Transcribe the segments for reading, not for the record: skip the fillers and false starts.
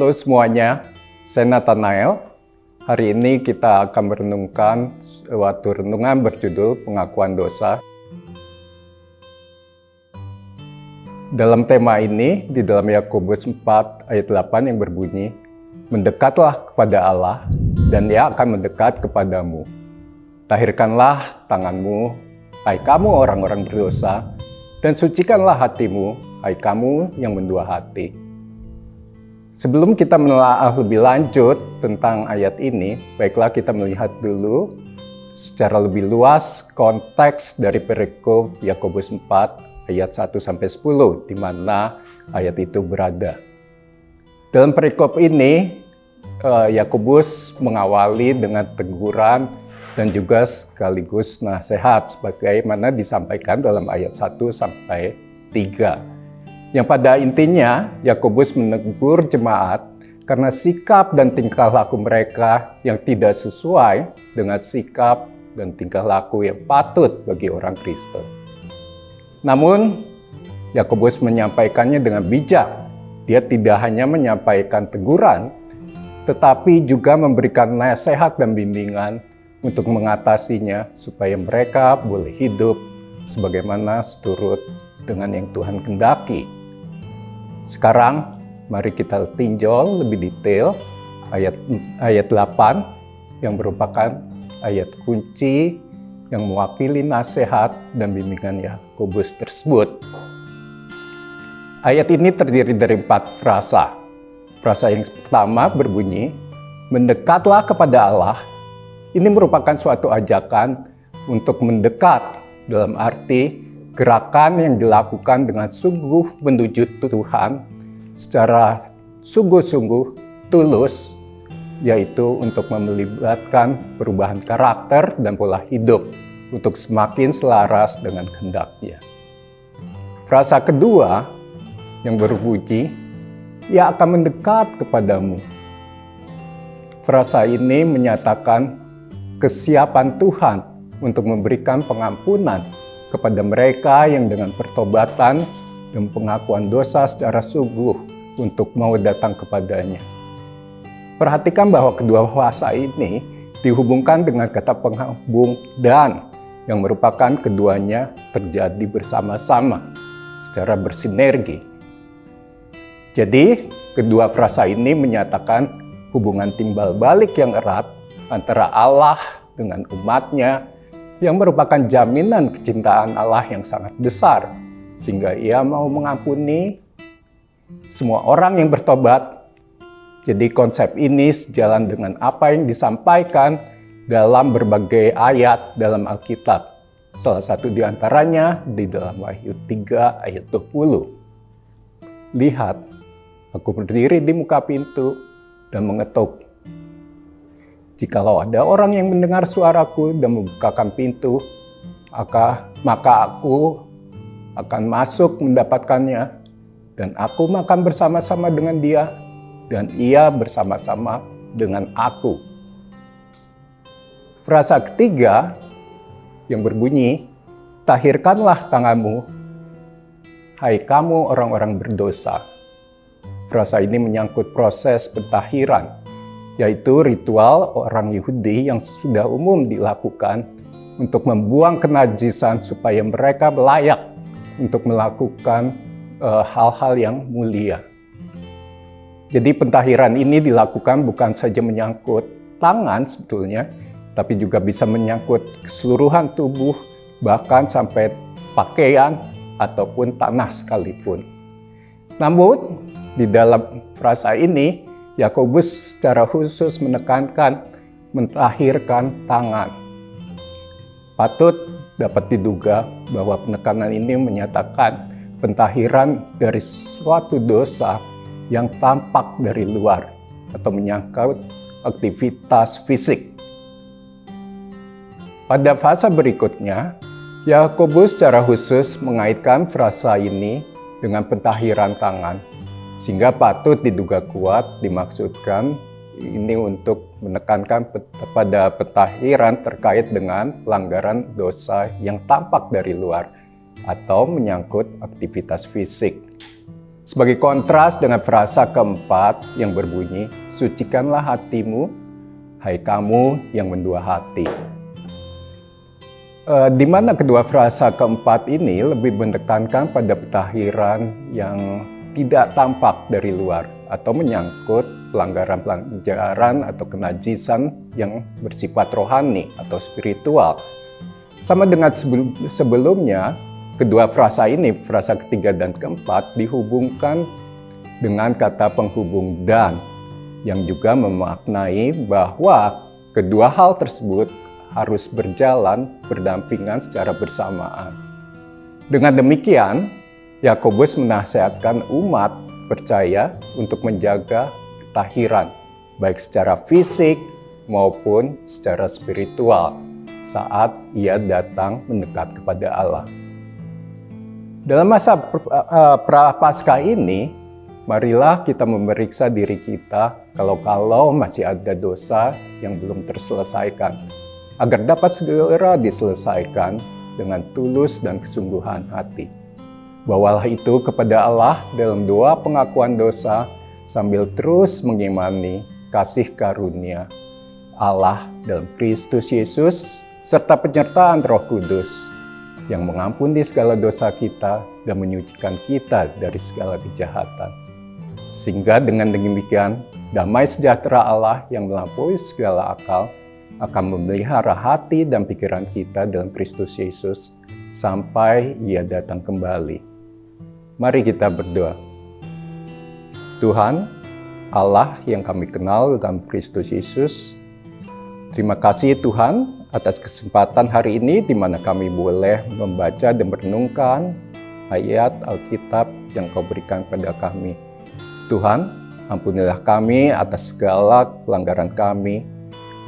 Halo semuanya, saya Nathanael. Hari ini kita akan merenungkan suatu renungan berjudul pengakuan dosa. Dalam tema ini, di dalam Yakobus 4 ayat 8 yang berbunyi, "Mendekatlah kepada Allah, dan Ia akan mendekat kepadamu. Tahirkanlah tanganmu, hai kamu orang-orang berdosa, dan sucikanlah hatimu, hai kamu yang mendua hati." Sebelum kita menelaah lebih lanjut tentang ayat ini, baiklah kita melihat dulu secara lebih luas konteks dari perikop Yakobus 4 ayat 1-10, di mana ayat itu berada. Dalam perikop ini, Yakobus mengawali dengan teguran dan juga sekaligus nasihat sebagaimana disampaikan dalam ayat 1-3. Yang pada intinya, Yakobus menegur jemaat karena sikap dan tingkah laku mereka yang tidak sesuai dengan sikap dan tingkah laku yang patut bagi orang Kristen. Namun, Yakobus menyampaikannya dengan bijak. Dia tidak hanya menyampaikan teguran, tetapi juga memberikan nasihat dan bimbingan untuk mengatasinya supaya mereka boleh hidup sebagaimana seturut dengan yang Tuhan kehendaki. Sekarang, mari kita tinjau lebih detail ayat 8 yang merupakan ayat kunci yang mewakili nasihat dan bimbingan Yakobus tersebut. Ayat ini terdiri dari 4 frasa. Frasa yang pertama berbunyi, "Mendekatlah kepada Allah." Ini merupakan suatu ajakan untuk mendekat, dalam arti gerakan yang dilakukan dengan sungguh menuju Tuhan secara sungguh-sungguh tulus, yaitu untuk melibatkan perubahan karakter dan pola hidup untuk semakin selaras dengan kehendak-Nya. Frasa kedua yang berbunyi, "Ia akan mendekat kepadamu." Frasa ini menyatakan kesiapan Tuhan untuk memberikan pengampunan kepada mereka yang dengan pertobatan dan pengakuan dosa secara sungguh untuk mau datang kepadanya. Perhatikan bahwa kedua frasa ini dihubungkan dengan kata penghubung "dan", yang merupakan keduanya terjadi bersama-sama secara bersinergi. Jadi, kedua frasa ini menyatakan hubungan timbal balik yang erat antara Allah dengan umat-Nya, yang merupakan jaminan kecintaan Allah yang sangat besar, sehingga Ia mau mengampuni semua orang yang bertobat. Jadi konsep ini sejalan dengan apa yang disampaikan dalam berbagai ayat dalam Alkitab. Salah satu di antaranya di dalam Wahyu 3 ayat 20. "Lihat, aku berdiri di muka pintu dan mengetuk. Jikalau ada orang yang mendengar suaraku dan membukakan pintu, maka aku akan masuk mendapatkannya, dan aku makan bersama-sama dengan dia, dan ia bersama-sama dengan aku." Frasa ketiga yang berbunyi, "Tahirkanlah tanganmu, hai kamu orang-orang berdosa." Frasa ini menyangkut proses pentahiran, yaitu ritual orang Yahudi yang sudah umum dilakukan untuk membuang kenajisan supaya mereka layak untuk melakukan hal-hal yang mulia. Jadi pentahiran ini dilakukan bukan saja menyangkut tangan sebetulnya, tapi juga bisa menyangkut keseluruhan tubuh, bahkan sampai pakaian ataupun tanah sekalipun. Namun, di dalam frasa ini, Yakobus secara khusus menekankan mentahirkan tangan. Patut dapat diduga bahwa penekanan ini menyatakan pentahiran dari suatu dosa yang tampak dari luar atau menyangkut aktivitas fisik. Pada fase berikutnya, Yakobus secara khusus mengaitkan frasa ini dengan pentahiran tangan, sehingga patut diduga kuat dimaksudkan ini untuk menekankan pada pentahiran terkait dengan pelanggaran dosa yang tampak dari luar atau menyangkut aktivitas fisik. Sebagai kontras dengan frasa keempat yang berbunyi, sucikanlah hatimu, hai kamu yang mendua hati. Di mana kedua frasa keempat ini lebih menekankan pada pentahiran yang tidak tampak dari luar atau menyangkut pelanggaran-pelanggaran atau kenajisan yang bersifat rohani atau spiritual. Sama dengan sebelumnya, kedua frasa ini, frasa ketiga dan keempat, dihubungkan dengan kata penghubung dan, yang juga memaknai bahwa kedua hal tersebut harus berjalan berdampingan secara bersamaan. Dengan demikian, Yakobus menasihatkan umat percaya untuk menjaga ketahiran, baik secara fisik maupun secara spiritual, saat ia datang mendekat kepada Allah. Dalam masa Prapaskah ini, marilah kita memeriksa diri kita kalau masih ada dosa yang belum terselesaikan, agar dapat segera diselesaikan dengan tulus dan kesungguhan hati. Bawalah itu kepada Allah dalam doa pengakuan dosa, sambil terus mengimani kasih karunia Allah dalam Kristus Yesus, serta penyertaan Roh Kudus, yang mengampuni segala dosa kita dan menyucikan kita dari segala kejahatan. Sehingga dengan demikian, damai sejahtera Allah yang melampaui segala akal akan memelihara hati dan pikiran kita dalam Kristus Yesus sampai Ia datang kembali. Mari kita berdoa. Tuhan, Allah yang kami kenal dalam Kristus Yesus, terima kasih Tuhan atas kesempatan hari ini di mana kami boleh membaca dan merenungkan ayat Alkitab yang Kau berikan kepada kami. Tuhan, ampunilah kami atas segala pelanggaran kami,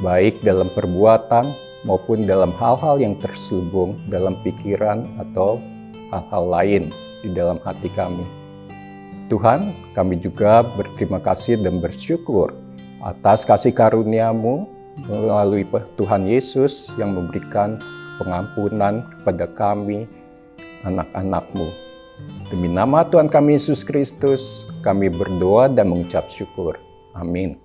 baik dalam perbuatan maupun dalam hal-hal yang terselubung dalam pikiran atau hal-hal lain di dalam hati kami. Tuhan, kami juga berterima kasih dan bersyukur atas kasih karunia-Mu melalui Tuhan Yesus yang memberikan pengampunan kepada kami, anak-anak-Mu. Demi nama Tuhan kami Yesus Kristus, kami berdoa dan mengucap syukur. Amin.